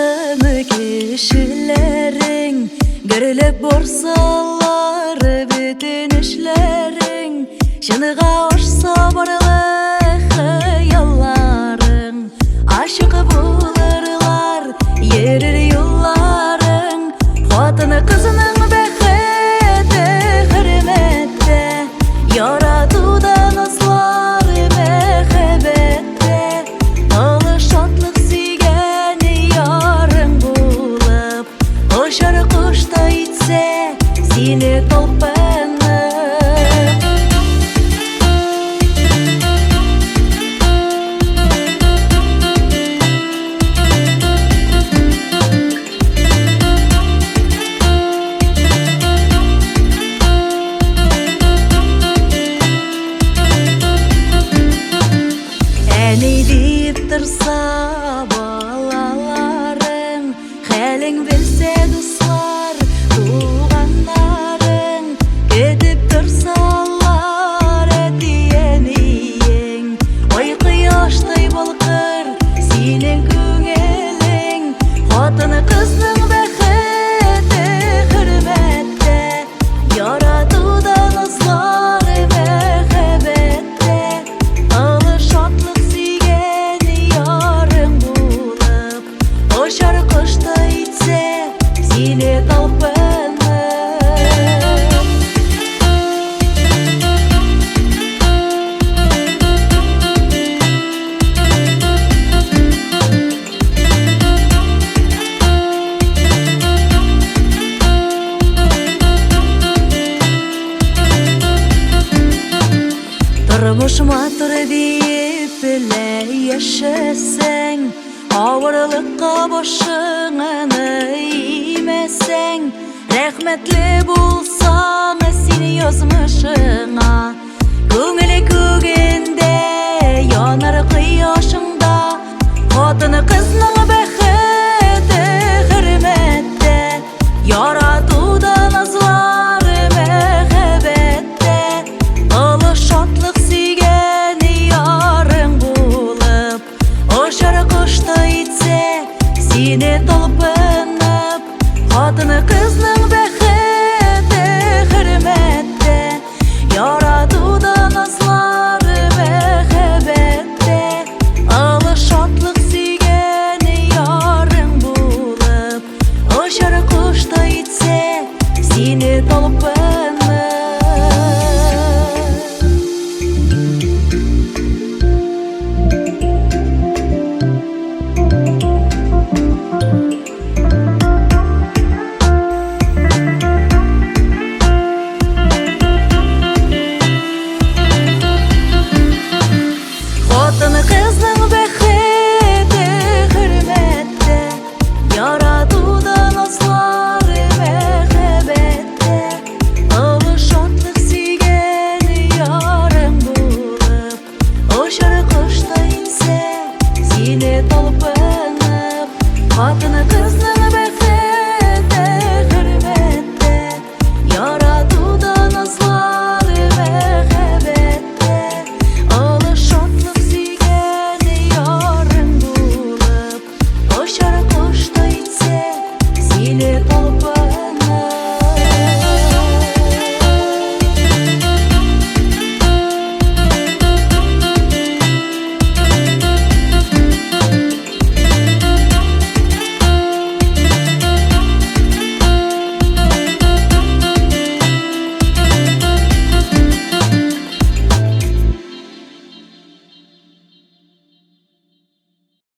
Ышаны кешелерің Гөріліп борсалар бетін ішлерің Шыныға ұшса барлық хыялларың Ашық болырлар ерір юлларың Қатыны қызының бәхеті хірметті Яратудан ызлар мәхәббәтті Талы шатлық сүйген ярың болып Ұшар құшта итсе сені толпынып Тұрса балаларың Хәлің білсе дуслар туғандарың Кетіп тұрсалар әтиенейің Ой құяштай балқыр сенің көңілің Қатыны қызның бәхеті хірметті Яратудан ызлар мәхәббәтті Талы шатлық Ұшар құшта итсе сені талпынып Тұрмыш матур дейіп біле яшасаң Ауырлыққа башыңаны имесең Рәхметлі болсаң сені язмышыңа Көңілі көгенде янар қияшыңда Қатыны қызның бәхеті хірметті Яратудан ызлар мәхәббәтті Талы шатлық сүйген ярың болып Ұшар құшта итсе сені толпынып Қатыны қызның бәхеті хірметті Яратудан ызлар мәхәббәтті Алы шатлық сүйген ярың болып Ұшар құшта итсе сені толпынып Қатыны қызның бәхеті хірметті Яратудан ызлар мәхәббәтті Талы шатлық сүйген ярың болып Ұшар құшта итсе сені толпынып Қатыны қызның